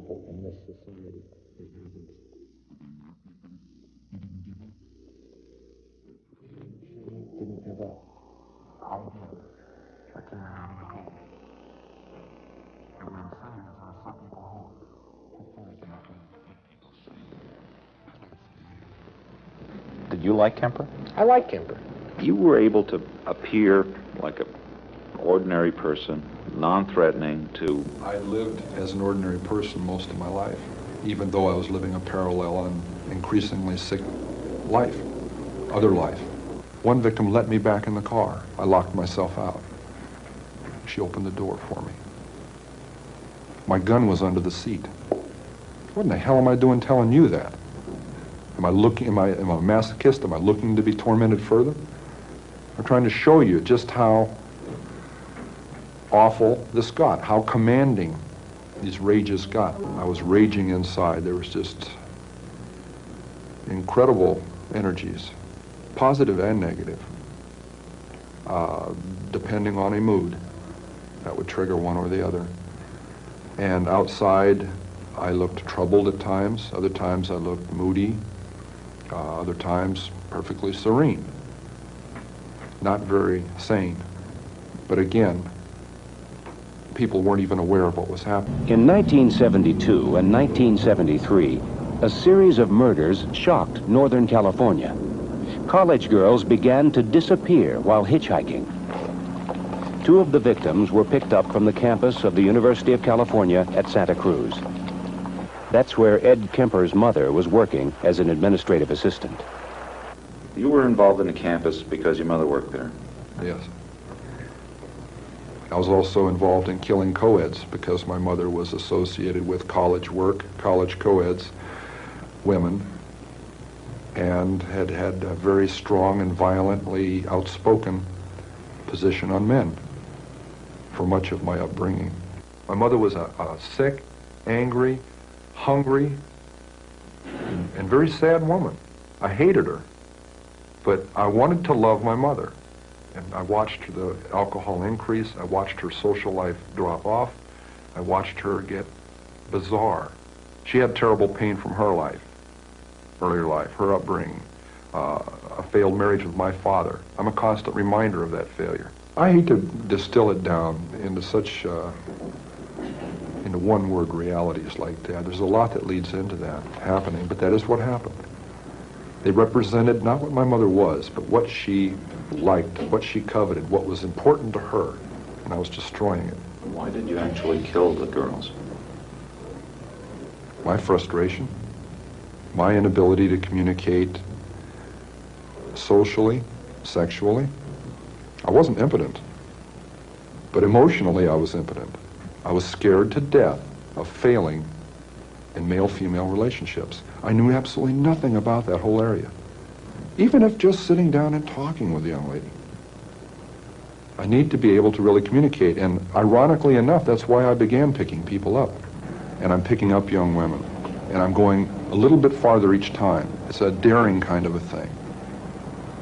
awful in this society. Didn't give up. I did. I came out of the home. And what I'm saying is there are some people who find nothing. Did you like Kemper? I like Kemper. You were able to appear like an ordinary person, non-threatening to... I lived as an ordinary person most of my life, even though I was living a parallel and increasingly sick life, other life. One victim let me back in the car. I locked myself out. She opened the door for me. My gun was under the seat. What in the hell am I doing telling you that? Am I a masochist? Am I looking to be tormented further? I'm trying to show you just how awful this got, how commanding these rages got. I was raging inside. There was just incredible energies, positive and negative, depending on a mood. That would trigger one or the other. And outside, I looked troubled at times. Other times I looked moody. Other times perfectly serene. Not very sane. But again, people weren't even aware of what was happening. In 1972 and 1973, a series of murders shocked Northern California. College girls began to disappear while hitchhiking. Two of the victims were picked up from the campus of the University of California at Santa Cruz. That's where Ed Kemper's mother was working as an administrative assistant. You were involved in the campus because your mother worked there? Yes. I was also involved in killing co-eds because my mother was associated with college work, college co-eds, women, and had had a very strong and violently outspoken position on men for much of my upbringing. My mother was a sick, angry, hungry, and very sad woman. I hated her, but I wanted to love my mother. And I watched the alcohol increase. I watched her social life drop off. I watched her get bizarre. She had terrible pain from her life, earlier life, her upbringing, a failed marriage with my father. I'm a constant reminder of that failure. I hate to distill it down into such into one-word realities like that. There's a lot that leads into that happening, but that is what happened. They represented not what my mother was, but what she liked, what she coveted, what was important to her, and I was destroying it. Why did you actually kill the girls? My frustration, my inability to communicate socially, sexually. I wasn't impotent, but emotionally I was impotent. I was scared to death of failing in male-female relationships. I knew absolutely nothing about that whole area, even if just sitting down and talking with a young lady. I need to be able to really communicate, and ironically enough, that's why I began picking people up. And I'm picking up young women, and I'm going a little bit farther each time. It's a daring kind of a thing.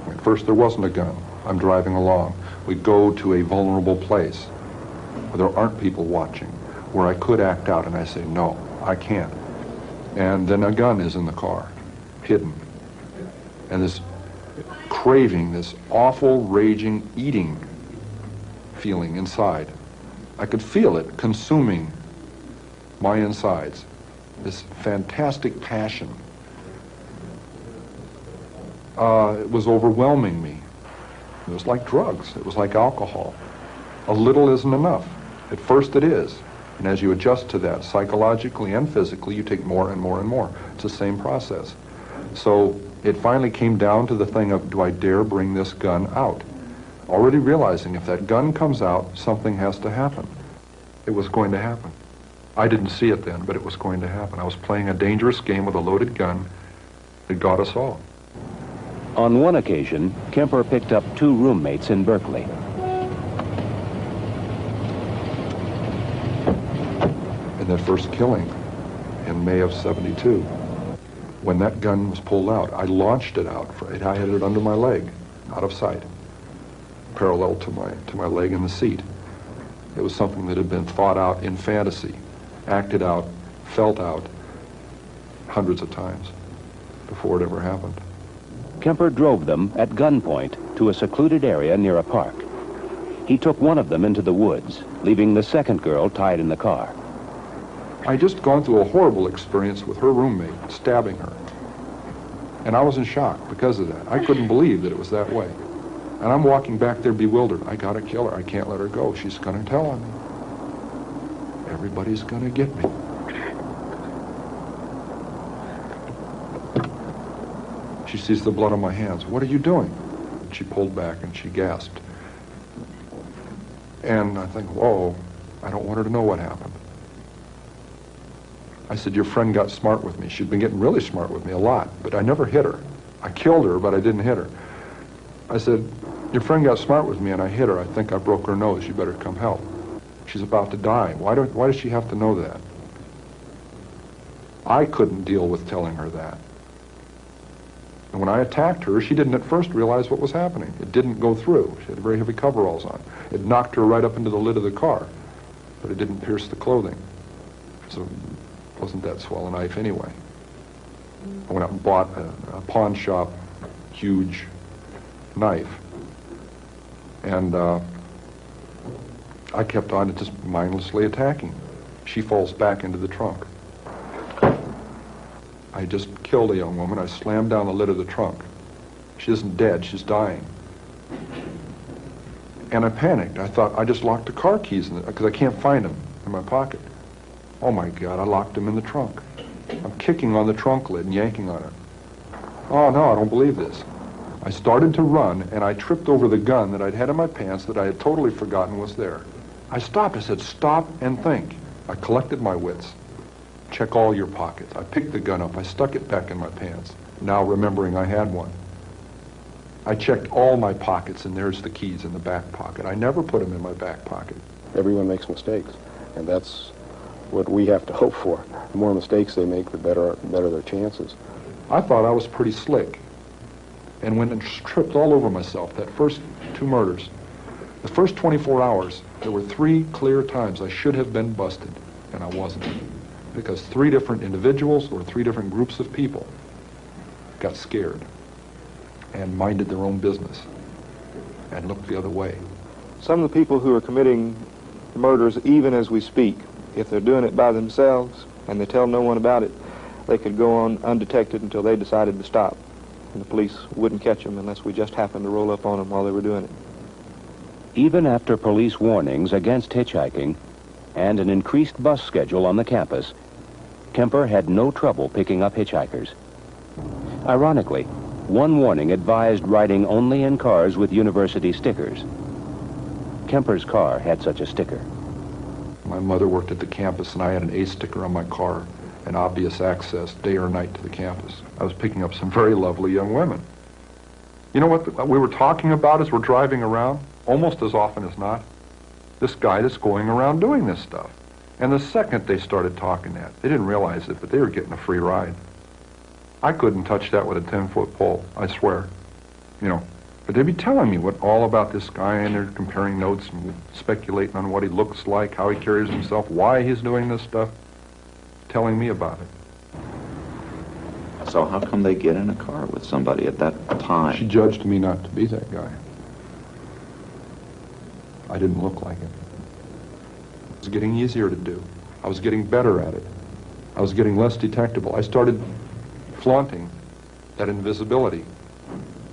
At first there wasn't a gun. I'm driving along. We go to a vulnerable place where there aren't people watching, where I could act out, and I say, no, I can't. And then a gun is in the car, hidden. And this craving, this awful, raging, eating feeling inside. I could feel it consuming my insides. This fantastic passion. It was overwhelming me. It was like drugs. It was like alcohol. A little isn't enough. At first it is. And as you adjust to that, psychologically and physically, you take more and more and more. It's the same process. So it finally came down to the thing of, do I dare bring this gun out? Already realizing if that gun comes out, something has to happen. It was going to happen. I didn't see it then, but it was going to happen. I was playing a dangerous game with a loaded gun that got us all. On one occasion, Kemper picked up two roommates in Berkeley. In that first killing in May of '72, when that gun was pulled out, I launched it out. I had it under my leg, out of sight, parallel to my leg in the seat. It was something that had been thought out in fantasy, acted out felt out hundreds of times before it ever happened. Kemper drove them at gunpoint to a secluded area near a park. He took one of them into the woods, leaving the second girl tied in the car. I just gone through a horrible experience with her roommate stabbing her. And I was in shock because of that. I couldn't believe that it was that way. And I'm walking back there bewildered. I gotta kill her. I can't let her go. She's gonna tell on me. Everybody's gonna get me. She sees the blood on my hands. What are you doing? And she pulled back and she gasped. And I think, whoa, I don't want her to know what happened. I said, your friend got smart with me. She'd been getting really smart with me a lot, but I never hit her. I killed her, but I didn't hit her. I said, your friend got smart with me and I hit her. I think I broke her nose. You better come help. She's about to die. Why does she have to know that? I couldn't deal with telling her that. And when I attacked her, she didn't at first realize what was happening. It didn't go through. She had very heavy coveralls on. It knocked her right up into the lid of the car, but it didn't pierce the clothing. So it wasn't that swell a knife anyway. I went out and bought a pawn shop, huge knife. And I kept on just mindlessly attacking. She falls back into the trunk. I just killed a young woman. I slammed down the lid of the trunk. She isn't dead, she's dying. And I panicked. I thought I just locked the car keys in it because I can't find them in my pocket. Oh my God, I locked them in the trunk. I'm kicking on the trunk lid and yanking on it. Oh no, I don't believe this. I started to run and I tripped over the gun that I'd had in my pants that I had totally forgotten was there. I stopped. I said, stop and think. I collected my wits. Check all your pockets. I picked the gun up. I stuck it back in my pants, now remembering I had one. I checked all my pockets, and there's the keys in the back pocket. I never put them in my back pocket. Everyone makes mistakes, and that's what we have to hope for. The more mistakes they make, the better their chances. I thought I was pretty slick, and went and tripped all over myself. That first 2 murders, the first 24 hours, there were 3 clear times I should have been busted, and I wasn't. Because 3 different individuals or 3 different groups of people got scared and minded their own business and looked the other way. Some of the people who are committing murders, even as we speak, if they're doing it by themselves and they tell no one about it, they could go on undetected until they decided to stop. And the police wouldn't catch them unless we just happened to roll up on them while they were doing it. Even after police warnings against hitchhiking and an increased bus schedule on the campus, Kemper had no trouble picking up hitchhikers. Ironically, one warning advised riding only in cars with university stickers. Kemper's car had such a sticker. My mother worked at the campus, and I had an A sticker on my car, an obvious access, day or night, to the campus. I was picking up some very lovely young women. You know what we were talking about as we're driving around? Almost as often as not, this guy that's going around doing this stuff. And the second they started talking that, they didn't realize it, but they were getting a free ride. I couldn't touch that with a 10-foot pole, I swear. You know, but they'd be telling me what all about this guy, and they're comparing notes and speculating on what he looks like, how he carries himself, why he's doing this stuff, telling me about it. So how come they get in a car with somebody at that time? She judged me not to be that guy. I didn't look like it. It was getting easier to do. I was getting better at it. I was getting less detectable. I started flaunting that invisibility,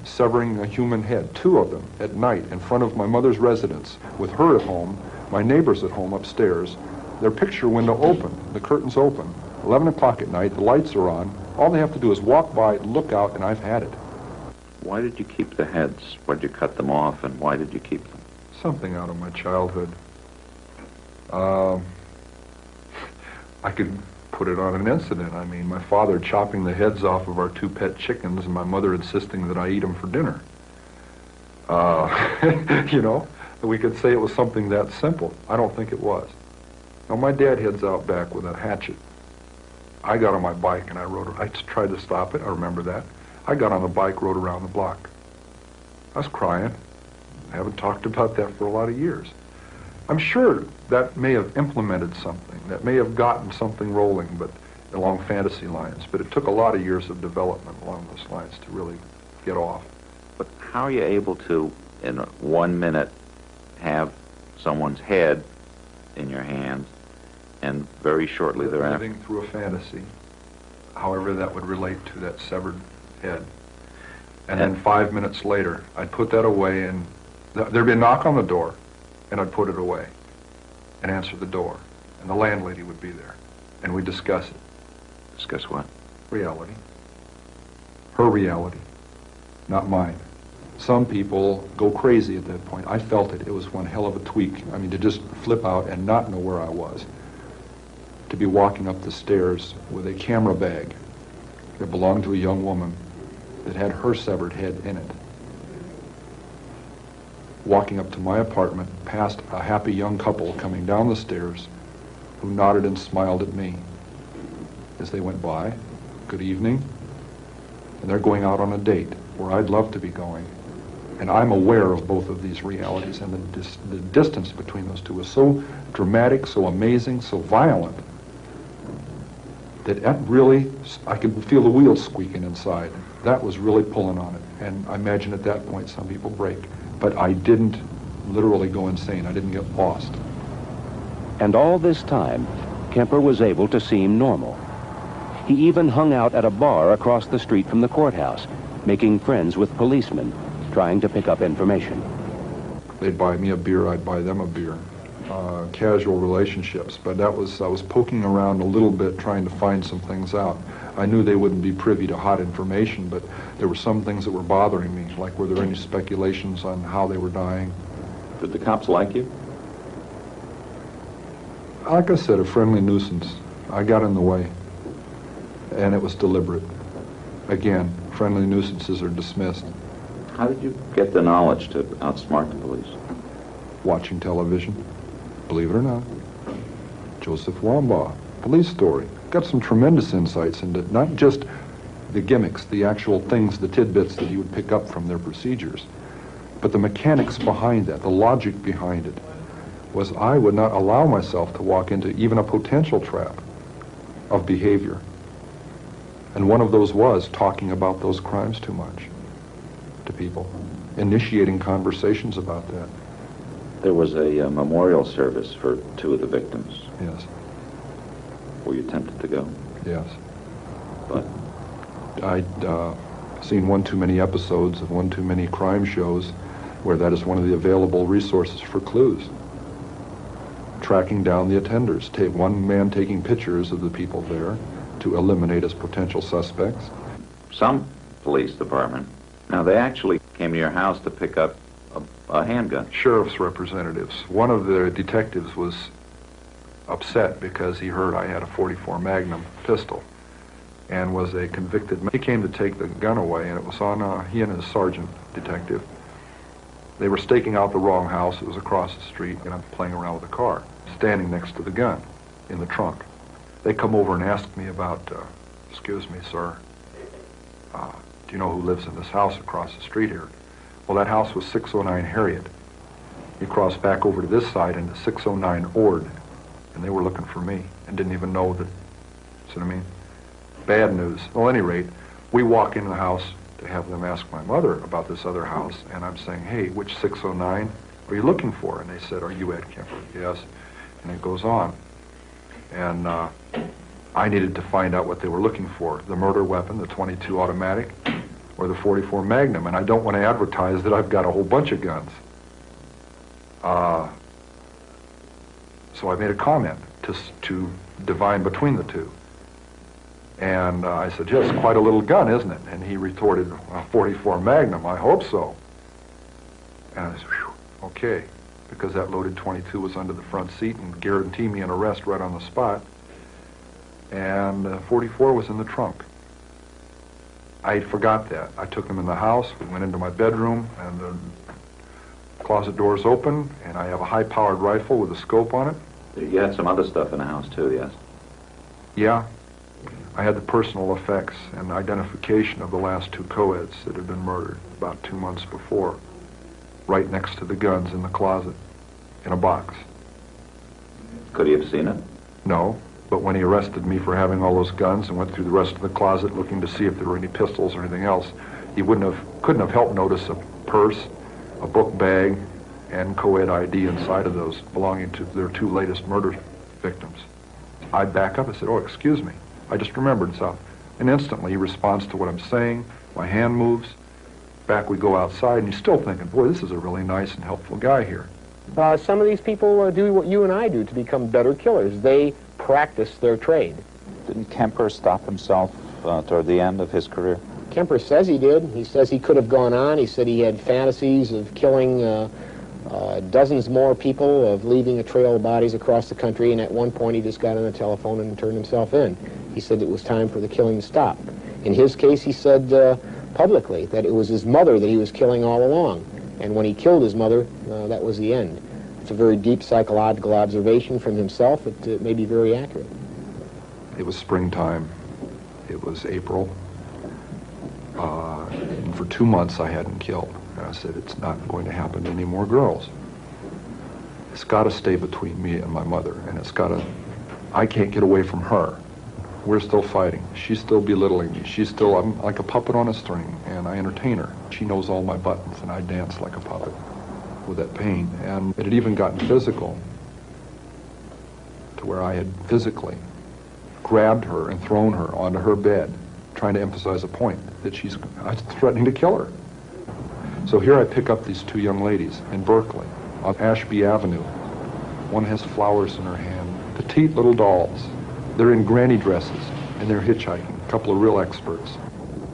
severing a human head, 2 of them, at night in front of my mother's residence, with her at home, my neighbors at home upstairs, their picture window open, the curtains open, 11 o'clock at night, the lights are on. All they have to do is walk by, look out, and I've had it. Why did you keep the heads? Why did you cut them off, and why did you keep them? Something out of my childhood. I could put it on an incident. I mean, my father chopping the heads off of our 2 pet chickens and my mother insisting that I eat them for dinner. You know, we could say it was something that simple. I don't think it was. Now, my dad heads out back with a hatchet. I got on my bike and I tried to stop it. I remember that. I got on the bike, rode around the block. I was crying. I haven't talked about that for a lot of years. I'm sure that may have implemented something, that may have gotten something rolling, but along fantasy lines. But it took a lot of years of development along those lines to really get off. But how are you able to, in 1 minute, have someone's head in your hands, and very shortly thereafter? Living through a fantasy, however that would relate to that severed head. And then 5 minutes later, I'd put that away, and there'd be a knock on the door, and I'd put it away and answer the door. And the landlady would be there, and we'd discuss it. Discuss what? Reality. Her reality, not mine. Some people go crazy at that point. I felt it. It was one hell of a tweak. I mean, to just flip out and not know where I was. To be walking up the stairs with a camera bag that belonged to a young woman that had her severed head in it. Walking up to my apartment past a happy young couple coming down the stairs who nodded and smiled at me as they went by. Good evening. And they're going out on a date where I'd love to be going. And I'm aware of both of these realities, and the distance between those two is so dramatic, so amazing, so violent, that really, I could feel the wheels squeaking inside. That was really pulling on it. And I imagine at that point some people break. But I didn't literally go insane. I didn't get lost. And all this time, Kemper was able to seem normal. He even hung out at a bar across the street from the courthouse, making friends with policemen, trying to pick up information. They'd buy me a beer, I'd buy them a beer. Casual relationships, but I was poking around a little bit trying to find some things out. I knew they wouldn't be privy to hot information, but there were some things that were bothering me, like were there any speculations on how they were dying. Did the cops like you? Like I said, a friendly nuisance. I got in the way, and it was deliberate. Again, friendly nuisances are dismissed. How did you get the knowledge to outsmart the police? Watching television, believe it or not. Joseph Wambaugh, police story. Got some tremendous insights into not just the gimmicks, the actual things, the tidbits that he would pick up from their procedures, but the mechanics behind that, the logic behind it, was I would not allow myself to walk into even a potential trap of behavior. And one of those was talking about those crimes too much to people, initiating conversations about that. There was a memorial service for 2 of the victims. Yes. Were you tempted to go? Yes. But I'd seen one too many episodes of one too many crime shows where that is one of the available resources for clues. Tracking down the attenders. One man taking pictures of the people there to eliminate as potential suspects. some police department, now they actually came to your house to pick up a handgun. Sheriff's representatives. One of the detectives was upset because he heard I had a .44 Magnum pistol and was a convicted man. He came to take the gun away, and it was on he and his sergeant detective. They were staking out the wrong house. It was across the street, and I'm playing around with a car, standing next to the gun in the trunk. They come over and ask me about, excuse me, sir, do you know who lives in this house across the street here? Well, that house was 609 Harriet. He crossed back over to this side into 609 Ord, and they were looking for me and didn't even know that, see what I mean? Bad news. Well, at any rate, we walk into the house to have them ask my mother about this other house, and I'm saying, hey, which 609 are you looking for? And they said, are you Ed Kemper? Yes. And it goes on. And I needed to find out what they were looking for, the murder weapon, the .22 automatic, or the .44 Magnum, and I don't want to advertise that I've got a whole bunch of guns. So I made a comment to divine between the two. And I said, yes, quite a little gun, isn't it? And he retorted, a .44 Magnum, I hope so. And I said, whew, okay, because that loaded .22 was under the front seat and guaranteed me an arrest right on the spot. And .44 was in the trunk. I forgot that. I took them in the house, we went into my bedroom, and the closet doors open, and I have a high-powered rifle with a scope on it. You had some other stuff in the house too, yes? Yeah. I had the personal effects and identification of the last two co-eds that had been murdered about 2 months before, right next to the guns in the closet, in a box. Could he have seen it? No, but when he arrested me for having all those guns and went through the rest of the closet looking to see if there were any pistols or anything else, he couldn't have helped notice a purse, a book bag, and co-ed ID inside of those belonging to their two latest murder victims. I back up and said, "Oh, excuse me. I just remembered something." And instantly he responds to what I'm saying. My hand moves. Back we go outside, and he's still thinking, "Boy, this is a really nice and helpful guy here." Some of these people do what you and I do to become better killers. They practice their trade. Didn't Kemper stop himself toward the end of his career? Kemper says he did. He says he could have gone on. He said he had fantasies of killing dozens more people, of leaving a trail of bodies across the country, and at one point he just got on the telephone and turned himself in. He said it was time for the killing to stop. In his case, he said publicly that it was his mother that he was killing all along, and when he killed his mother, that was the end. It's a very deep psychological observation from himself. It may be very accurate. It was springtime. It was April. And for 2 months I hadn't killed. And I said, it's not going to happen to any more girls. It's got to stay between me and my mother, and I can't get away from her. We're still fighting. She's still belittling me. I'm like a puppet on a string, and I entertain her. She knows all my buttons, and I dance like a puppet with that pain. And it had even gotten physical, to where I had physically grabbed her and thrown her onto her bed, trying to emphasize a point that I was threatening to kill her. So here I pick up these two young ladies in Berkeley on Ashby Avenue. One has flowers in her hand, petite little dolls. They're in granny dresses, and they're hitchhiking, a couple of real experts.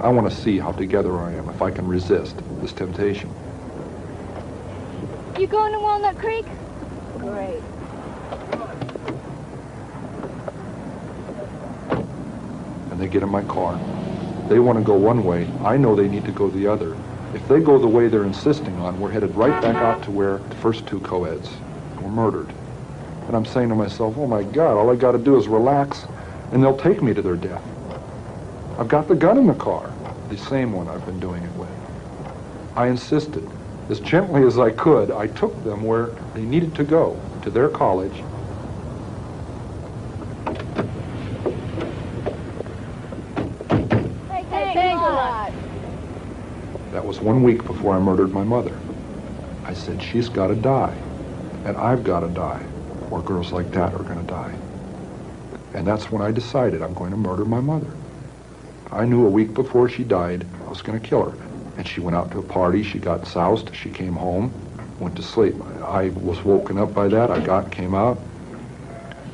I want to see how together I am, if I can resist this temptation. You going to Walnut Creek? Great. And they get in my car. They want to go one way. I know they need to go the other. If they go the way they're insisting on, we're headed right back out to where the first two co-eds were murdered. And I'm saying to myself, oh my God, all I got to do is relax, and they'll take me to their death. I've got the gun in the car, the same one I've been doing it with. I insisted. As gently as I could, I took them where they needed to go, to their college. Thanks a lot. That was 1 week before I murdered my mother. I said, she's got to die, and I've got to die, or girls like that are going to die. And that's when I decided I'm going to murder my mother. I knew a week before she died, I was going to kill her. And she went out to a party, she got soused, she came home, went to sleep. I was woken up by that, came out,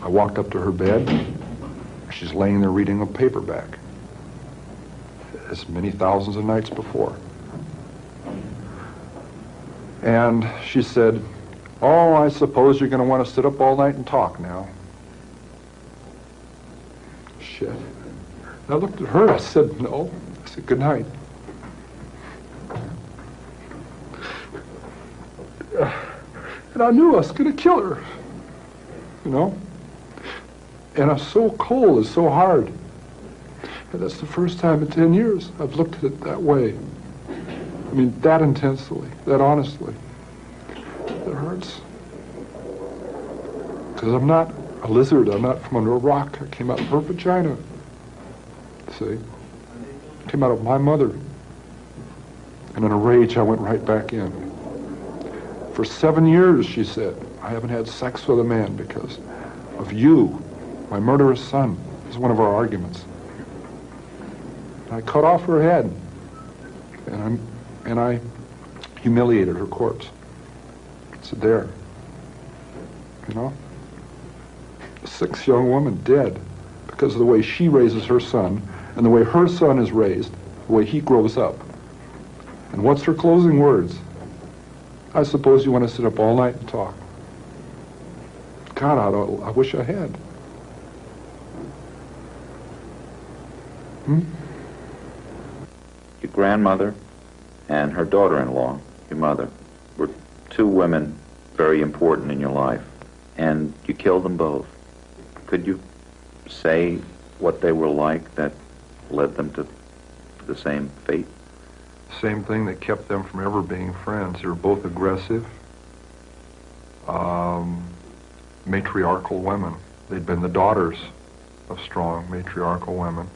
I walked up to her bed, she's laying there reading a paperback, as many thousands of nights before. And she said, oh, I suppose you're going to want to sit up all night and talk now. Shit. And I looked at her, I said, no. I said, good night. And I knew I was going to kill her, you know? And I'm so cold, it's so hard. And that's the first time in 10 years I've looked at it that way. I mean, that intensely, that honestly. It hurts. Because I'm not a lizard, I'm not from under a rock. I came out of her vagina. See? I came out of my mother. And in a rage, I went right back in. For 7 years, she said, I haven't had sex with a man because of you, my murderous son. This is one of our arguments. And I cut off her head, and I humiliated her corpse. It's there, you know? A 6 young woman dead because of the way she raises her son and the way her son is raised, the way he grows up. And what's her closing words? I suppose you want to sit up all night and talk. God, I wish I had. Your grandmother and her daughter-in-law, your mother, were two women very important in your life, and you killed them both. Could you say what they were like that led them to the same fate? Same thing that kept them from ever being friends. They were both aggressive. matriarchal women. They'd been the daughters of strong matriarchal women.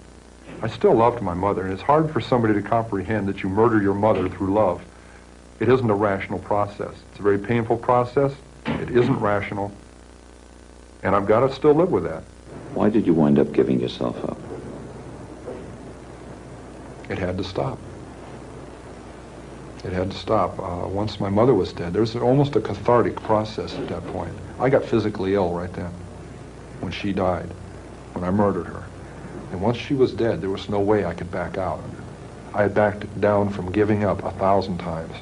I still loved my mother, and it's hard for somebody to comprehend that you murder your mother through love. It isn't a rational process. It's a very painful process. It isn't rational, and I've got to still live with that. Why did you wind up giving yourself up? It had to stop. It had to stop. Once my mother was dead, there was almost a cathartic process at that point. I got physically ill right then, when she died, when I murdered her. And once she was dead, there was no way I could back out. I had backed down from giving up 1,000 times.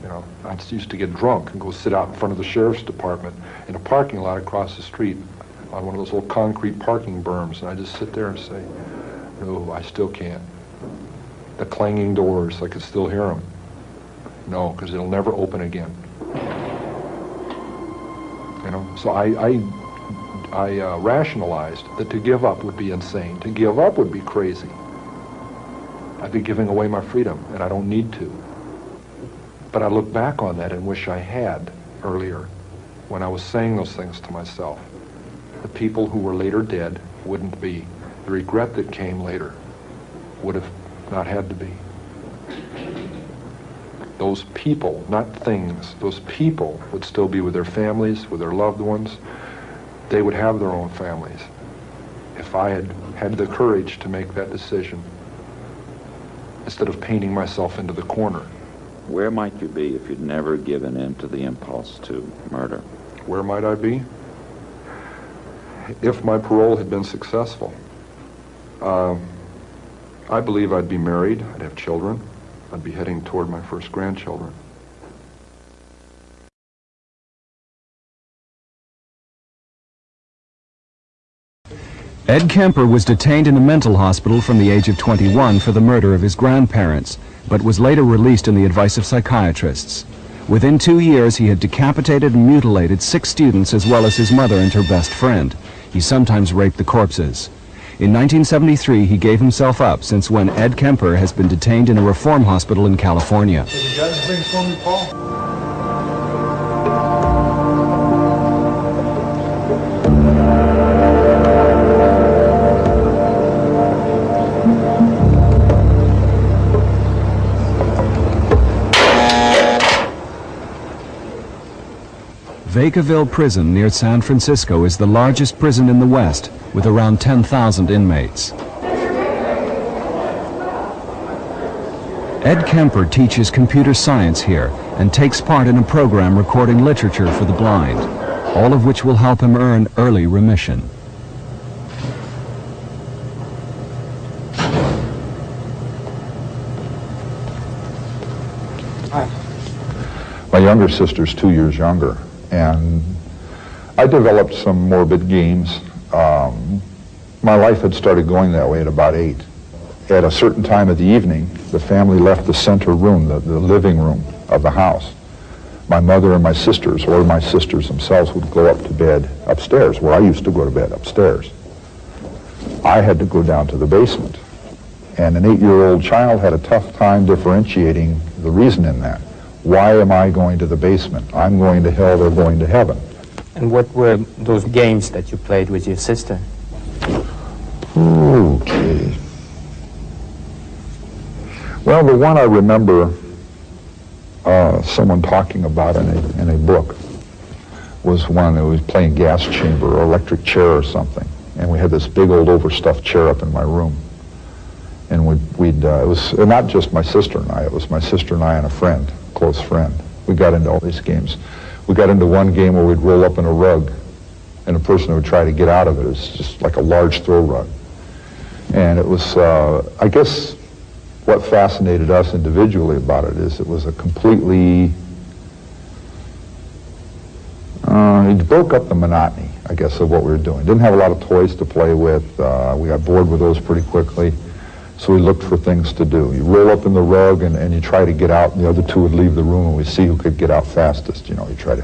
You know, I used to get drunk and go sit out in front of the sheriff's department in a parking lot across the street on one of those little concrete parking berms, and I just sit there and say, no, I still can't. The clanging doors, I could still hear them. No, because it'll never open again. You know, so I rationalized that to give up would be insane. To give up would be crazy. I'd be giving away my freedom, and I don't need to. But I look back on that and wish I had earlier, when I was saying those things to myself. The people who were later dead wouldn't be. The regret that came later would have not had to be. Those people, not things, those people would still be with their families, with their loved ones. They would have their own families if I had had the courage to make that decision instead of painting myself into the corner. Where might you be if you'd never given in to the impulse to murder? Where might I be? If my parole had been successful, I believe I'd be married, I'd have children, I'd be heading toward my first grandchildren. Ed Kemper was detained in a mental hospital from the age of 21 for the murder of his grandparents, but was later released on the advice of psychiatrists. Within 2 years, he had decapitated and mutilated 6 students as well as his mother and her best friend. He sometimes raped the corpses. In 1973, he gave himself up, since when Ed Kemper has been detained in a reform hospital in California. Have you got anything for me, Paul? Vacaville Prison near San Francisco is the largest prison in the West, with around 10,000 inmates. Ed Kemper teaches computer science here and takes part in a program recording literature for the blind, all of which will help him earn early remission. My younger sister's 2 years younger, and I developed some morbid games. My life had started going that way at about 8. At a certain time of the evening, the family left the center room, the living room of the house. My mother and my sisters, or my sisters themselves, would go up to bed upstairs, where I used to go to bed upstairs. I had to go down to the basement. And an 8-year-old child had a tough time differentiating the reason in that. Why am I going to the basement? I'm going to hell, they're going to heaven. And what were those games that you played with your sister? Okay. Well, the one I remember someone talking about in a book was one that was playing gas chamber or electric chair or something. And we had this big old overstuffed chair up in my room. And it was not just my sister and I, it was my sister and I and a friend, close friend. We got into all these games. We got into one game where we'd roll up in a rug, and the person would try to get out of it. It was just like a large throw rug. And it was, I guess, what fascinated us individually about it is it was a completely, it broke up the monotony, I guess, of what we were doing. Didn't have a lot of toys to play with. We got bored with those pretty quickly. So we looked for things to do. You roll up in the rug and you try to get out, and the other two would leave the room, and we see who could get out fastest. You know, you try to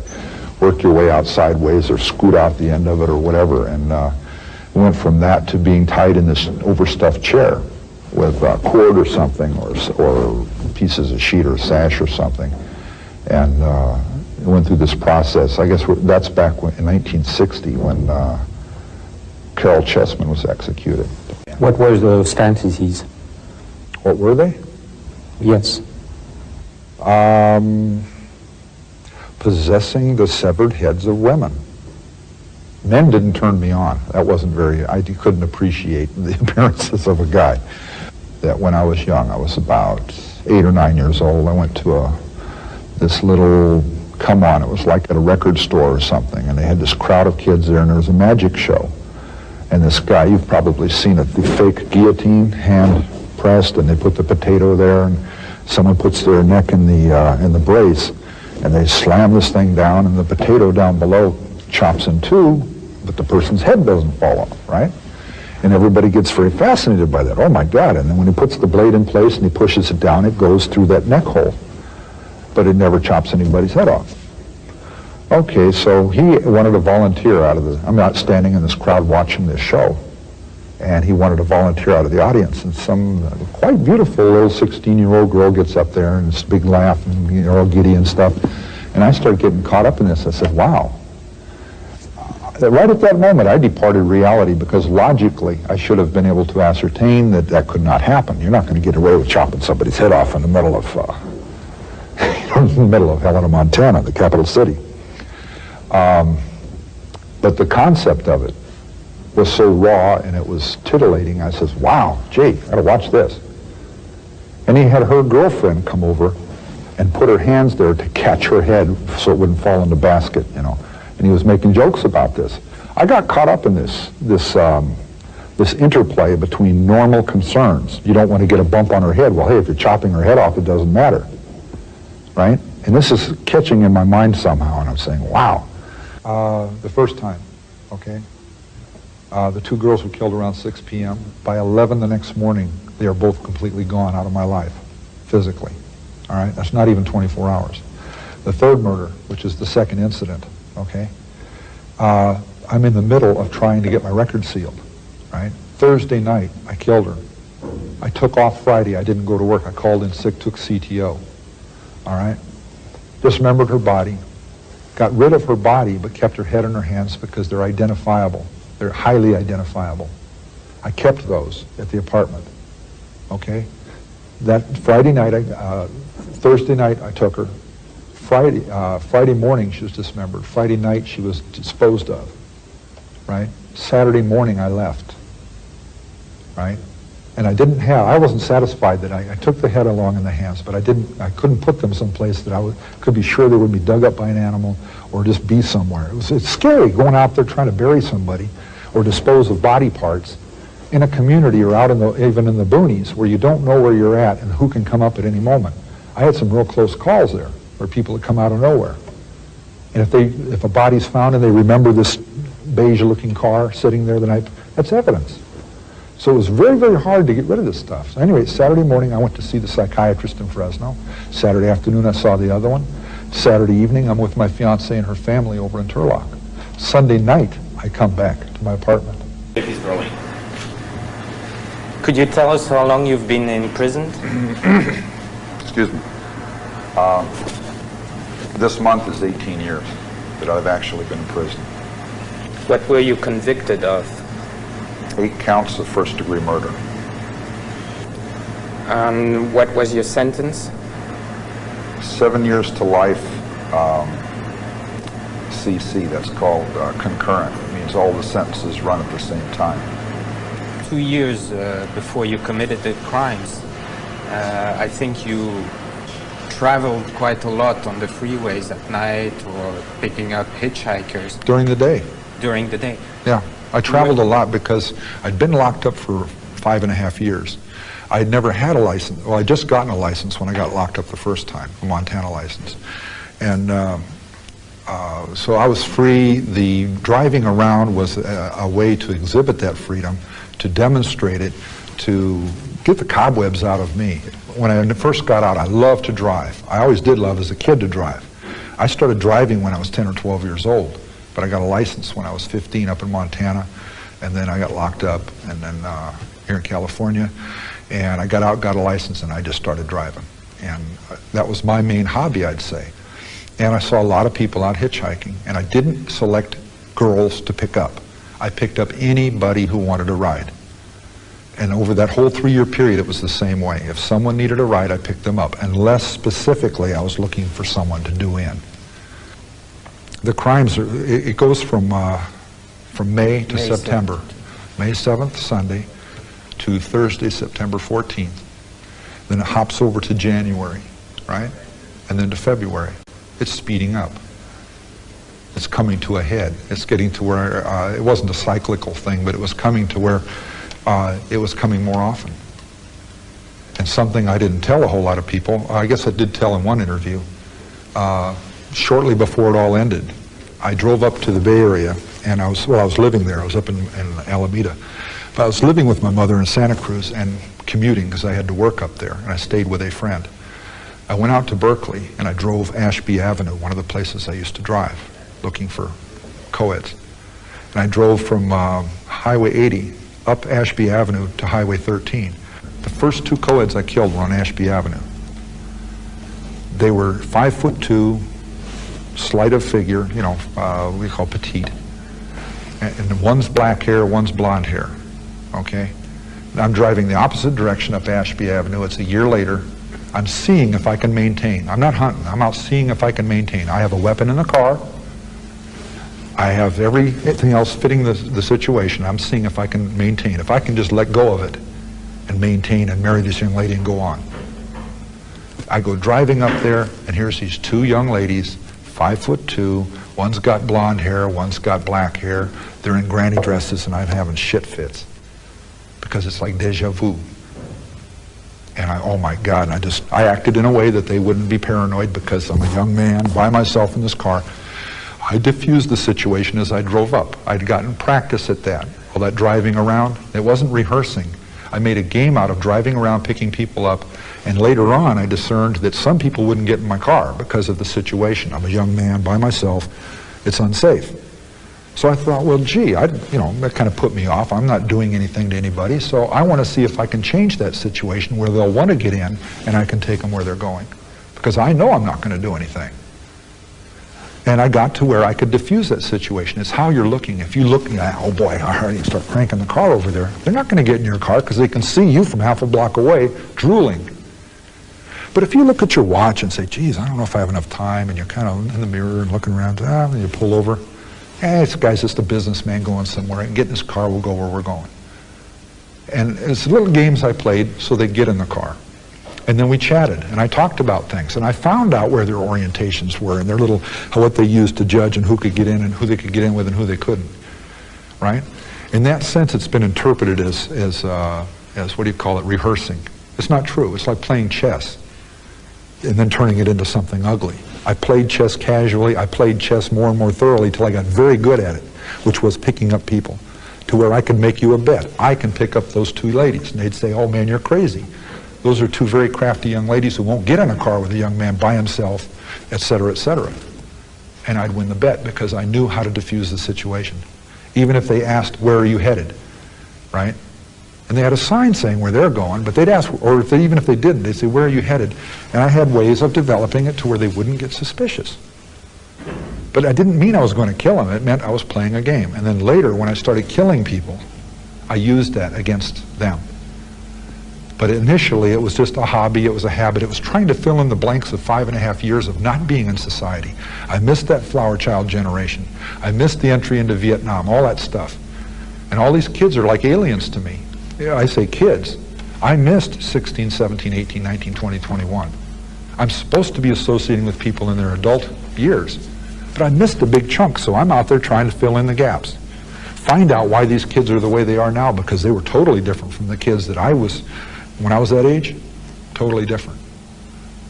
work your way out sideways or scoot out the end of it or whatever. And we went from that to being tied in this overstuffed chair with cord or something, or pieces of sheet or sash or something. And went through this process. I guess that's back in 1960 when Carol Chessman was executed. What were those fantasies? What were they? Yes. Possessing the severed heads of women. Men didn't turn me on. That wasn't I couldn't appreciate the appearances of a guy. That when I was young, I was about 8 or 9 years old, I went to this little come-on. It was like at a record store or something, and they had this crowd of kids there, and there was a magic show. And this guy, you've probably seen it, the fake guillotine, hand pressed, and they put the potato there, and someone puts their neck in the brace, and they slam this thing down, and the potato down below chops in two, but the person's head doesn't fall off, right? And everybody gets very fascinated by that. Oh my God. And then when he puts the blade in place and he pushes it down, it goes through that neck hole. But it never chops anybody's head off. Okay, so he wanted to volunteer I'm not standing in this crowd watching this show. And he wanted to volunteer out of the audience. And some quite beautiful little 16-year-old girl gets up there and it's a big laugh and all giddy and stuff. And I started getting caught up in this. I said, wow. Right at that moment, I departed reality because logically, I should have been able to ascertain that that could not happen. You're not going to get away with chopping somebody's head off in the middle of, in the middle of Helena, Montana, the capital city. But the concept of it was so raw and it was titillating. I says, wow, gee, I gotta watch this. And he had her girlfriend come over and put her hands there to catch her head so it wouldn't fall in the basket, you know. And he was making jokes about this. I got caught up in this interplay between normal concerns. You don't want to get a bump on her head. Well, hey, if you're chopping her head off, it doesn't matter, right? And this is catching in my mind somehow, and I'm saying, wow. The first time, okay, the two girls were killed around 6 p.m. By 11 the next morning, they are both completely gone out of my life, physically, all right? That's not even 24 hours. The third murder, which is the second incident, okay, I'm in the middle of trying to get my record sealed, right? Thursday night, I killed her. I took off Friday. I didn't go to work. I called in sick, took CTO, all right? Dismembered her body, got rid of her body, but kept her head in her hands because they're identifiable. They're highly identifiable. I kept those at the apartment, okay? That Friday night, Thursday night, I took her. Friday morning, she was dismembered. Friday night, she was disposed of, right? Saturday morning, I left, right? And I wasn't satisfied that I took the head along in the hands, but I couldn't put them someplace that could be sure they would be dug up by an animal or just be somewhere. It's scary going out there trying to bury somebody or dispose of body parts in a community or out even in the boonies where you don't know where you're at and who can come up at any moment. I had some real close calls there where people would come out of nowhere. And if a body's found and they remember this beige-looking car sitting there the night, that's evidence. So it was very, very hard to get rid of this stuff. So anyway, Saturday morning, I went to see the psychiatrist in Fresno. Saturday afternoon, I saw the other one. Saturday evening, I'm with my fiancée and her family over in Turlock. Sunday night, I come back to my apartment. Could you tell us how long you've been imprisoned? Excuse me. This month is 18 years that I've actually been in prison. What were you convicted of? 8 counts of first-degree murder. What was your sentence? 7 years to life, CC, that's called concurrent. It means all the sentences run at the same time. 2 years before you committed the crimes, I think you traveled quite a lot on the freeways at night or picking up hitchhikers. During the day. During the day? Yeah. I traveled a lot because I'd been locked up for 5.5 years. I had never had a license. Well, I'd just gotten a license when I got locked up the first time, a Montana license. And so I was free. The driving around was a way to exhibit that freedom, to demonstrate it, to get the cobwebs out of me. When I first got out, I loved to drive. I always did love as a kid to drive. I started driving when I was 10 or 12 years old, but I got a license when I was 15 up in Montana, and then I got locked up, and then here in California, and I got out, got a license, and I just started driving. And that was my main hobby, I'd say. And I saw a lot of people out hitchhiking, and I didn't select girls to pick up. I picked up anybody who wanted a ride. And over that whole 3-year period, it was the same way. If someone needed a ride, I picked them up, unless specifically I was looking for someone to do in. The crimes, it goes from May to September. 7th. May 7th, Sunday, to Thursday, September 14th. Then it hops over to January, right? And then to February. It's speeding up. It's coming to a head. It's getting to where, it wasn't a cyclical thing, but it was coming to where it was coming more often. And something I didn't tell a whole lot of people, I guess I did tell in one interview, shortly before it all ended, I drove up to the Bay Area, and I was living there. I was up in Alameda. But I was living with my mother in Santa Cruz and commuting because I had to work up there, and I stayed with a friend. I went out to Berkeley, and I drove Ashby Avenue, one of the places I used to drive, looking for co-eds. And I drove from Highway 80 up Ashby Avenue to Highway 13. The first 2 co-eds I killed were on Ashby Avenue. They were 5'2", slight of figure, you know, we call petite. And one's black hair, one's blonde hair, okay? I'm driving the opposite direction up Ashby Avenue. It's a year later. I'm seeing if I can maintain. I'm not hunting. I'm out seeing if I can maintain. I have a weapon in the car. I have everything else fitting the situation. I'm seeing if I can maintain. If I can just let go of it and maintain and marry this young lady and go on. I go driving up there, and here's these 2 young ladies, 5'2", one's got blonde hair, one's got black hair. They're in granny dresses, and I'm having shit fits because it's like deja vu. And oh my God, I acted in a way that they wouldn't be paranoid because I'm a young man by myself in this car. I diffused the situation as I drove up. I'd gotten practice at that. All that driving around, it wasn't rehearsing. I made a game out of driving around, picking people up, and later on I discerned that some people wouldn't get in my car because of the situation. I'm a young man by myself. It's unsafe. So I thought, well, gee, that kind of put me off. I'm not doing anything to anybody, so I want to see if I can change that situation where they'll want to get in and I can take them where they're going. Because I know I'm not going to do anything. And I got to where I could diffuse that situation. It's how you're looking. If you look, oh boy, I already start cranking the car over there. They're not going to get in your car because they can see you from half a block away drooling. But if you look at your watch and say, geez, I don't know if I have enough time, and you're kind of in the mirror and looking around, and you pull over, this guy's just a businessman going somewhere, and get in his car, we'll go where we're going. And it's little games I played so they get in the car. And then we chatted, and I talked about things, and I found out where their orientations were and their little, what they used to judge and who could get in and who they could get in with and who they couldn't, right? In that sense, it's been interpreted as what do you call it, rehearsing. It's not true. It's like playing chess and then turning it into something ugly. I played chess casually. I played chess more and more thoroughly till I got very good at it, which was picking up people to where I could make you a bet. I can pick up those 2 ladies, and they'd say, oh man, you're crazy. Those are 2 very crafty young ladies who won't get in a car with a young man by himself, etc., etc. And I'd win the bet because I knew how to diffuse the situation. Even if they asked, where are you headed, right? And they had a sign saying where they're going, but they'd ask, or even if they didn't, they'd say, where are you headed? And I had ways of developing it to where they wouldn't get suspicious. But I didn't mean I was going to kill them. It meant I was playing a game. And then later, when I started killing people, I used that against them. But initially, it was just a hobby, it was a habit. It was trying to fill in the blanks of 5.5 years of not being in society. I missed that flower child generation. I missed the entry into Vietnam, all that stuff. And all these kids are like aliens to me. I say kids. I missed 16, 17, 18, 19, 20, 21. I'm supposed to be associating with people in their adult years, but I missed a big chunk, so I'm out there trying to fill in the gaps. Find out why these kids are the way they are now, because they were totally different from the kids that I was when I was that age. Totally different.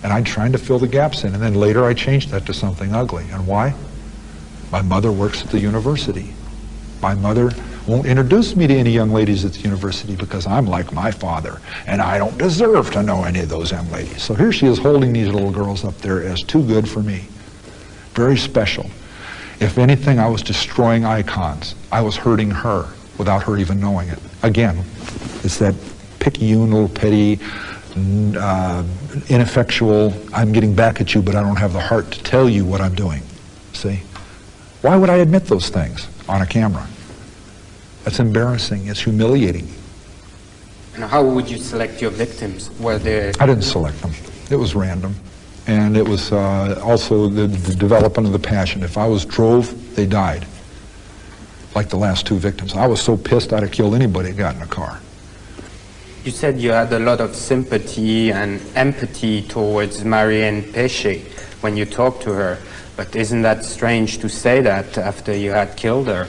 And I'm trying to fill the gaps in, and then later I changed that to something ugly. And why? My mother works at the university. My mother won't introduce me to any young ladies at the university because I'm like my father, and I don't deserve to know any of those young ladies. So here she is holding these little girls up there as too good for me. Very special. If anything, I was destroying icons. I was hurting her without her even knowing it. Again, it's that picayune, little petty, ineffectual, I'm getting back at you, but I don't have the heart to tell you what I'm doing. See? Why would I admit those things on a camera? That's embarrassing. It's humiliating. And how would you select your victims? Were they... I didn't select them. It was random. And it was also the development of the passion. If I was drove, they died. Like the last two victims. I was so pissed I'd have killed anybody that got in a car. You said you had a lot of sympathy and empathy towards Marianne Péché when you talked to her. But isn't that strange to say that after you had killed her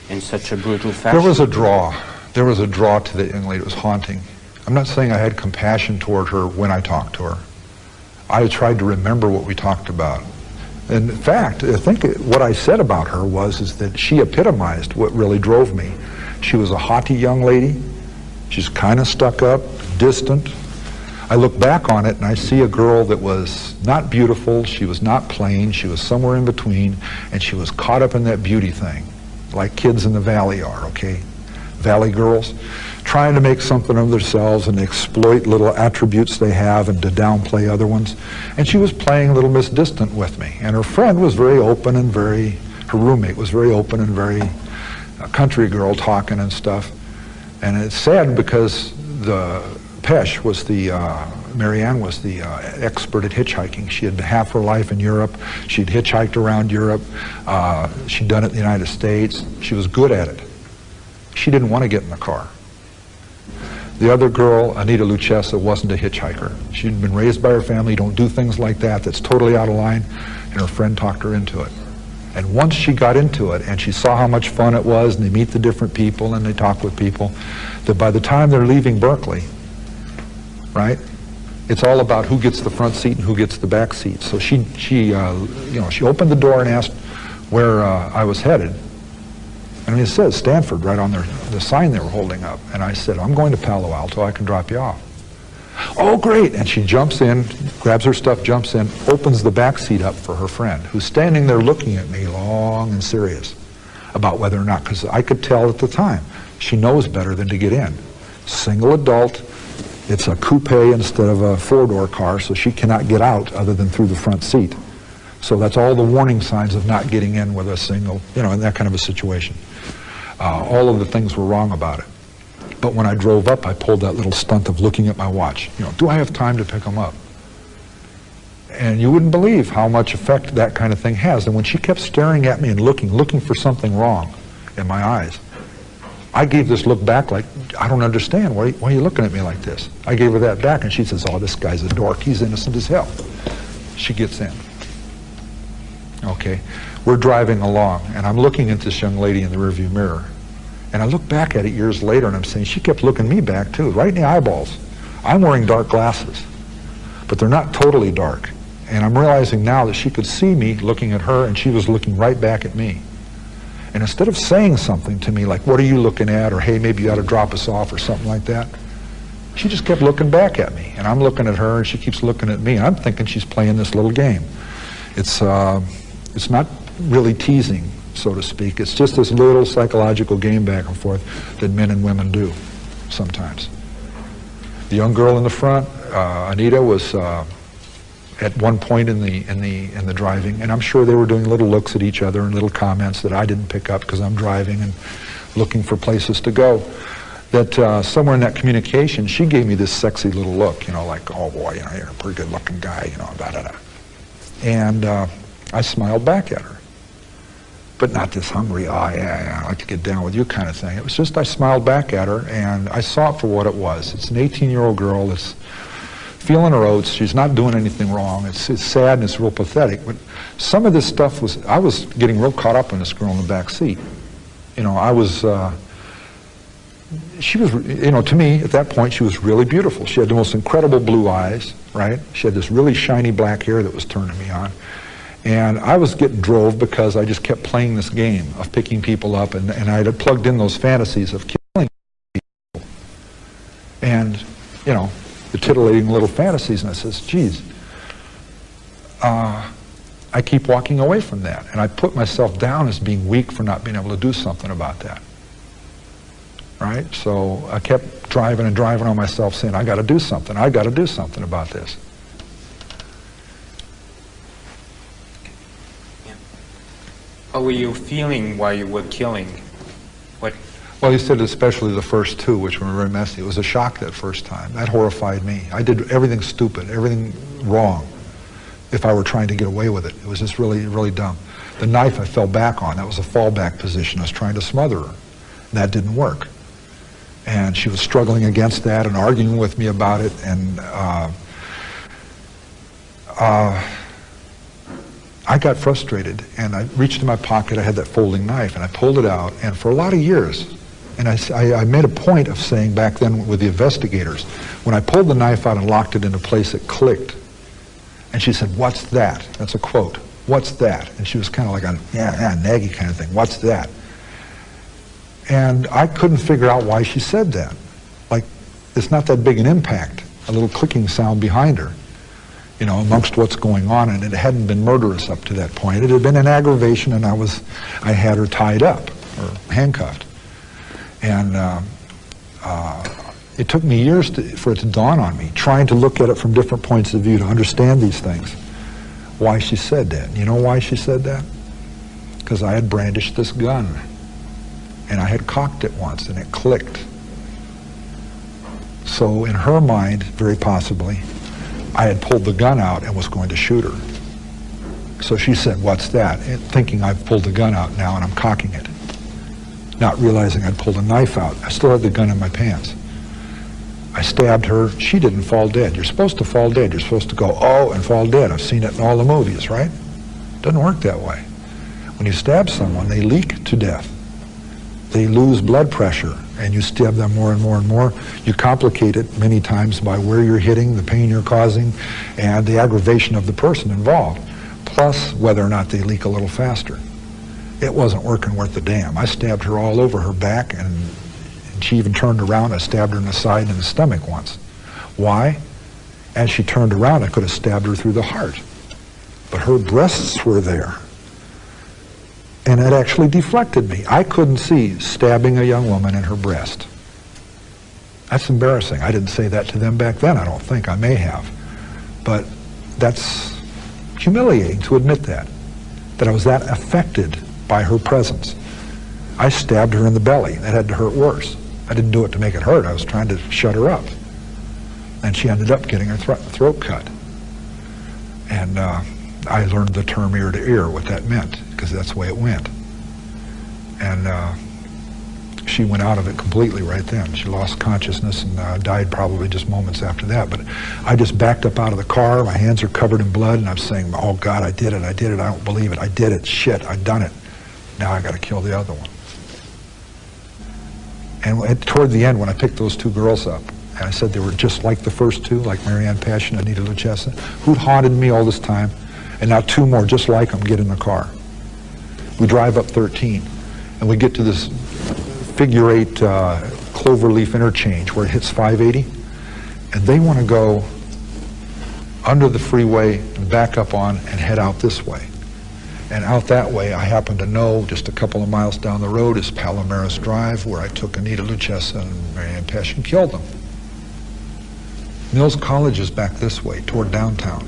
in such a brutal fashion? There was a draw. There was a draw to the young lady. It was haunting. I'm not saying I had compassion toward her when I talked to her. I tried to remember what we talked about. In fact, I think what I said about her is that she epitomized what really drove me. She was a haughty young lady. She's kind of stuck up, distant. I look back on it and I see a girl that was not beautiful, she was not plain, she was somewhere in between, and she was caught up in that beauty thing, like kids in the valley are, okay? Valley girls, trying to make something of themselves and exploit little attributes they have and to downplay other ones. And she was playing a little Miss Distant with me. And her friend was very open and her roommate was very open and very country girl talking and stuff. And it's sad because Marianne was the expert at hitchhiking. She had half her life in Europe. She'd hitchhiked around Europe. She'd done it in the United States. She was good at it. She didn't want to get in the car. The other girl, Anita Lucchesa, wasn't a hitchhiker. She'd been raised by her family, don't do things like that, that's totally out of line, and her friend talked her into it. And once she got into it and she saw how much fun it was and they meet the different people and they talk with people, that by the time they're leaving Berkeley, right, it's all about who gets the front seat and who gets the back seat. So she opened the door and asked where I was headed. And it says Stanford right on the sign they were holding up. And I said, I'm going to Palo Alto, I can drop you off. Oh, great. And she jumps in, grabs her stuff, jumps in, opens the back seat up for her friend, who's standing there looking at me long and serious about whether or not, because I could tell at the time, she knows better than to get in. Single adult, it's a coupe instead of a four-door car, so she cannot get out other than through the front seat. So that's all the warning signs of not getting in with a single, in that kind of a situation. All of the things were wrong about it. But when I drove up, I pulled that little stunt of looking at my watch. Do I have time to pick them up? And you wouldn't believe how much effect that kind of thing has. And when she kept staring at me and looking for something wrong in my eyes, I gave this look back like, I don't understand. Why are you looking at me like this? I gave her that back, and she says, oh, this guy's a dork. He's innocent as hell. She gets in. Okay, we're driving along, and I'm looking at this young lady in the rearview mirror. And I look back at it years later, and I'm saying, she kept looking me back, too, right in the eyeballs. I'm wearing dark glasses, but they're not totally dark. And I'm realizing now that she could see me looking at her, and she was looking right back at me. And instead of saying something to me like, what are you looking at, or hey, maybe you ought to drop us off, or something like that, she just kept looking back at me. And I'm looking at her, and she keeps looking at me. And I'm thinking she's playing this little game. It's not really teasing, so to speak. It's just this little psychological game back and forth that men and women do sometimes. The young girl in the front, Anita, was at one point in the driving, and I'm sure they were doing little looks at each other and little comments that I didn't pick up because I'm driving and looking for places to go. That somewhere in that communication, she gave me this sexy little look, like, oh boy, you're a pretty good-looking guy, da-da-da. And I smiled back at her, but not this hungry, oh yeah, I like to get down with you kind of thing. It was just I smiled back at her, and I saw it for what it was. It's an 18-year-old girl that's feeling her oats. She's not doing anything wrong. It's sad and it's real pathetic, but some of this stuff I was getting real caught up in this girl in the back seat. She was, to me, at that point, she was really beautiful. She had the most incredible blue eyes, right? She had this really shiny black hair that was turning me on. And I was getting drove because I just kept playing this game of picking people up, and I had plugged in those fantasies of killing people. And, the titillating little fantasies, and I says, geez, I keep walking away from that. And I put myself down as being weak for not being able to do something about that. right? So I kept driving and driving on myself saying, I got to do something. I got to do something about this. How were you feeling while you were killing? What? Well, he said especially the first two, which were very messy. It was a shock that first time. That horrified me. I did everything stupid, everything wrong, if I were trying to get away with it. It was just really, really dumb. The knife I fell back on, that was a fallback position. I was trying to smother her. And that didn't work. And she was struggling against that and arguing with me about it. And I got frustrated, and I reached in my pocket. I had that folding knife, and I pulled it out. And for a lot of years, and I made a point of saying back then with the investigators, when I pulled the knife out and locked it into place, it clicked. And she said, "What's that?" That's a quote. "What's that?" And she was kind of like a naggy kind of thing. "What's that?" And I couldn't figure out why she said that. Like, it's not that big an impact, a little clicking sound behind her, you know, amongst what's going on, and it hadn't been murderous up to that point. It had been an aggravation, and I had her tied up, or handcuffed. And it took me years for it to dawn on me, trying to look at it from different points of view to understand these things, why she said that. You know why she said that? Because I had brandished this gun, and I had cocked it once, and it clicked. So in her mind, very possibly, I had pulled the gun out and was going to shoot her. So she said, "What's that?" And thinking I've pulled the gun out now and I'm cocking it, not realizing I'd pulled a knife out. I still had the gun in my pants. I stabbed her. She didn't fall dead. You're supposed to fall dead. You're supposed to go, "Oh," and fall dead. I've seen it in all the movies, right? Doesn't work that way. When you stab someone, they leak to death. They lose blood pressure, and you stab them more and more and more. You complicate it many times by where you're hitting, the pain you're causing, and the aggravation of the person involved, plus whether or not they leak a little faster. It wasn't working worth the damn. I stabbed her all over her back, and she even turned around. I stabbed her in the side and in the stomach once. Why? As she turned around, I could have stabbed her through the heart. But her breasts were there. And it actually deflected me. I couldn't see stabbing a young woman in her breast. That's embarrassing. I didn't say that to them back then, I don't think. I may have. But that's humiliating to admit that I was that affected by her presence. I stabbed her in the belly. That had to hurt worse. I didn't do it to make it hurt. I was trying to shut her up. And she ended up getting her throat cut. And I learned the term ear to ear, what that meant, because that's the way it went. And she went out of it completely right then. She lost consciousness and died probably just moments after that. But I just backed up out of the car. My hands are covered in blood, and I'm saying, "Oh God, I did it, I did it, I don't believe it, I did it, shit, I've done it. Now I got to kill the other one." And toward the end, when I picked those two girls up, and I said they were just like the first two, like Marianne Passion and Anita Luchessa, who'd haunted me all this time, and now two more just like them get in the car. We drive up 13, and we get to this figure 8 cloverleaf interchange where it hits 580, and they want to go under the freeway and back up on and head out this way. And out that way, I happen to know just a couple of miles down the road is Palomares Drive, where I took Anita Luchessa and Marianne Passion and killed them. Mills College is back this way, toward downtown.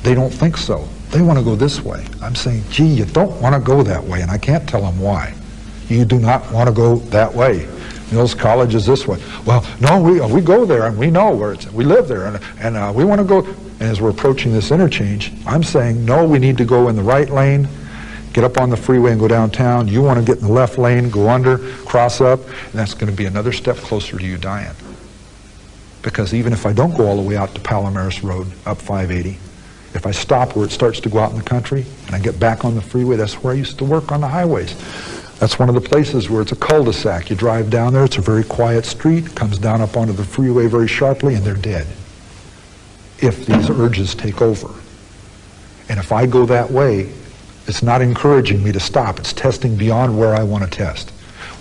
They don't think so. They want to go this way. I'm saying, gee, you don't want to go that way, and I can't tell them why. You do not want to go that way. Mills College is this way. Well, no, we go there, and we know where it's at. We live there, and we want to go. And as we're approaching this interchange, I'm saying, no, we need to go in the right lane, get up on the freeway and go downtown. You want to get in the left lane, go under, cross up, and that's going to be another step closer to you dying. Because even if I don't go all the way out to Palomares Road, up 580, if I stop where it starts to go out in the country and I get back on the freeway, that's where I used to work on the highways. That's one of the places where it's a cul-de-sac. You drive down there, it's a very quiet street, comes down up onto the freeway very sharply, and they're dead. If these urges take over. And if I go that way, it's not encouraging me to stop. It's testing beyond where I want to test.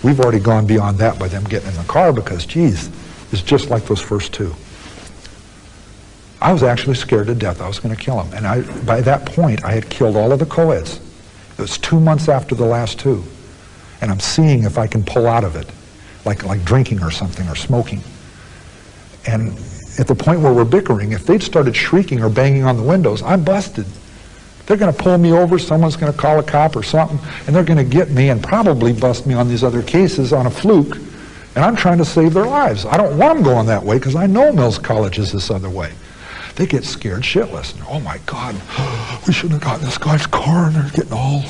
We've already gone beyond that by them getting in the car because, geez, it's just like those first two. I was actually scared to death. I was going to kill them. And by that point, I had killed all of the co-eds. It was 2 months after the last two. And I'm seeing if I can pull out of it. like drinking or something or smoking. And at the point where we're bickering, if they'd started shrieking or banging on the windows, I'm busted. They're going to pull me over, someone's going to call a cop or something, and they're going to get me and probably bust me on these other cases on a fluke, and I'm trying to save their lives. I don't want them going that way because I know Mills College is this other way. They get scared shitless. And, oh my God, we shouldn't have gotten this guy's car, and they're getting all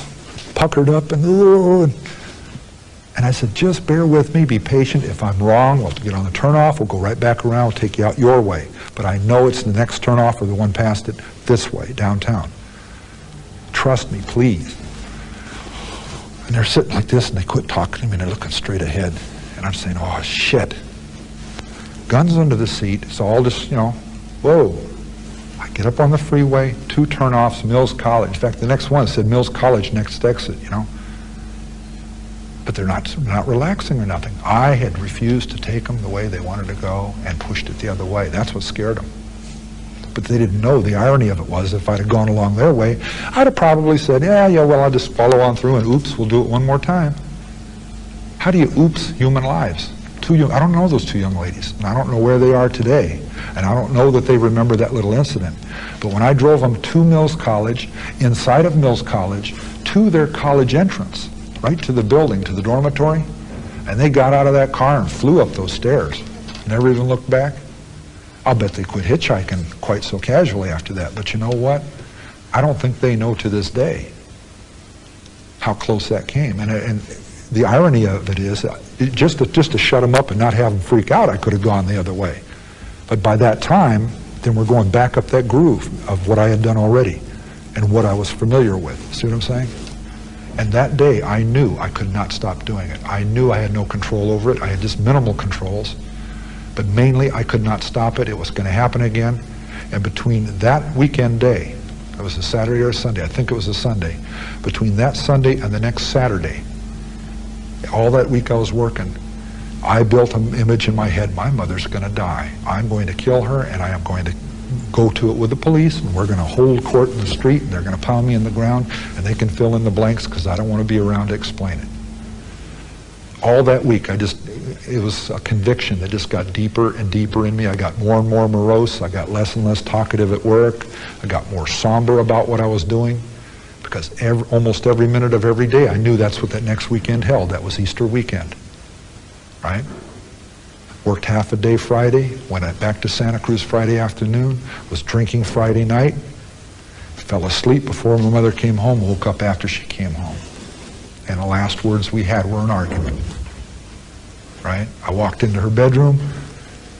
puckered up and I said, just bear with me, be patient. If I'm wrong, we'll get on the turnoff, we'll go right back around, we'll take you out your way. But I know it's the next turnoff or the one past it this way, downtown. Trust me, please. And they're sitting like this, and they quit talking to me, and they're looking straight ahead. And I'm saying, oh, shit. Guns under the seat, it's all just, you know, whoa. I get up on the freeway, 2 turnoffs, Mills College. In fact, the next one said Mills College, next exit, you know. But they're not relaxing or nothing. I had refused to take them the way they wanted to go and pushed it the other way. That's what scared them. But they didn't know the irony of it was if I'd have gone along their way, I'd have probably said, yeah, well, I'll just follow on through and oops, we'll do it one more time. How do you oops human lives? I don't know those 2 young ladies, and I don't know where they are today, and I don't know that they remember that little incident. But when I drove them to Mills College, inside of Mills College, to their college entrance, right to the building, to the dormitory, and they got out of that car and flew up those stairs, never even looked back, I'll bet they quit hitchhiking quite so casually after that. But you know what? I don't think they know to this day how close that came. And the irony of it is, just to shut them up and not have them freak out, I could have gone the other way. But by that time, then we're going back up that groove of what I had done already and what I was familiar with. See what I'm saying? And that day, I knew I could not stop doing it. I knew I had no control over it. I had just minimal controls. But mainly, I could not stop it. It was going to happen again. And between that weekend day, it was a Saturday or a Sunday, I think it was a Sunday, between that Sunday and the next Saturday, all that week I was working, I built an image in my head, my mother's going to die. I'm going to kill her, and I am going to go to it with the police, and we're going to hold court in the street, and they're going to pound me in the ground, and they can fill in the blanks because I don't want to be around to explain it. All that week, it was a conviction that just got deeper and deeper in me. I got more and more morose. I got less and less talkative at work. I got more somber about what I was doing because almost every minute of every day, I knew that's what that next weekend held. That was Easter weekend, right? Worked half a day Friday, went back to Santa Cruz Friday afternoon, was drinking Friday night, fell asleep before my mother came home, woke up after she came home. And the last words we had were an argument, right? I walked into her bedroom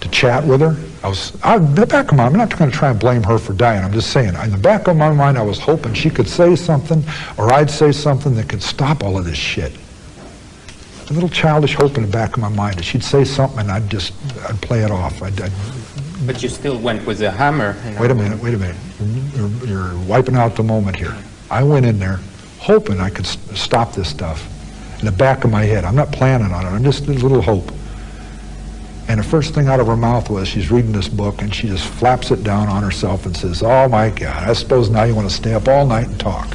to chat with her. In the back of my mind, I'm not going to try and blame her for dying. I'm just saying, in the back of my mind, I was hoping she could say something or I'd say something that could stop all of this shit. A little childish hope in the back of my mind that she'd say something and I'd play it off. But you still went with the hammer. Wait a minute. You're wiping out the moment here. I went in there hoping I could stop this stuff in the back of my head. I'm not planning on it. I'm just a little hope. And the first thing out of her mouth was she's reading this book and she just flaps it down on herself and says, oh my God, I suppose now you want to stay up all night and talk.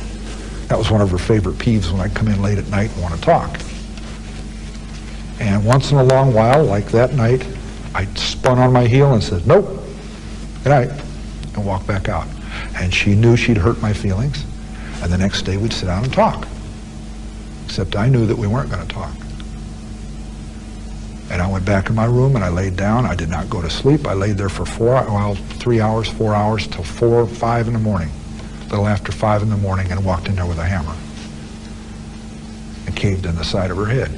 That was one of her favorite peeves when I come in late at night and want to talk. And once in a long while, like that night, I spun on my heel and said, nope, good night, and walked back out. And she knew she'd hurt my feelings, and the next day we'd sit down and talk. Except I knew that we weren't going to talk. And I went back in my room and I laid down. I did not go to sleep. I laid there for 3 hours, 4 hours, till 4 or 5 in the morning, a little after 5 in the morning, and walked in there with a hammer and caved in the side of her head.